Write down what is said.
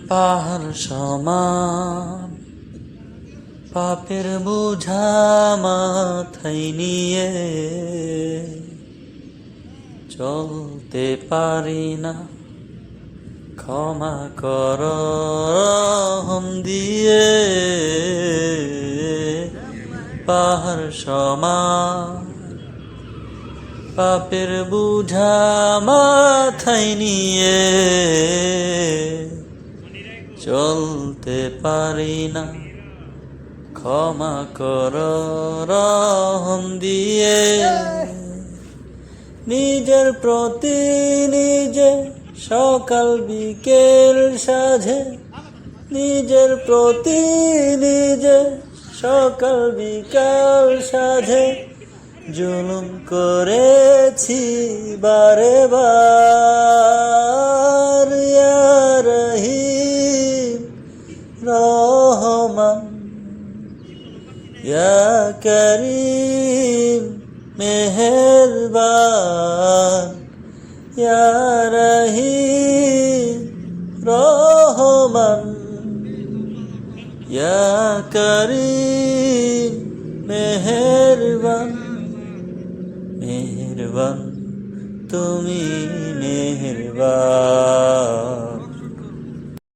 পাহাড় সমান পাপের বোঝা মাথায় নিয়ে চলতে পারি না, ক্ষমা কর রহম দিয়ে। পাহাড় সমান পাপের বোঝা মাথায় নিয়ে চলতে পারি না, ক্ষমা কর রহম দিয়ে। নিজের প্রতি নিজে সকাল বিকেল সাঁঝে, নিজের প্রতি নিজে সকাল বিকাল সাঁঝে জুলুম করেছি বারে বার। ইয়া রহিম রহমান, ইয়া করিম মেহেরবান, ইয়া রহিম রহমান, ইয়া করিম মেহেরবান। মেহেরবান তুমি মেহেরবান।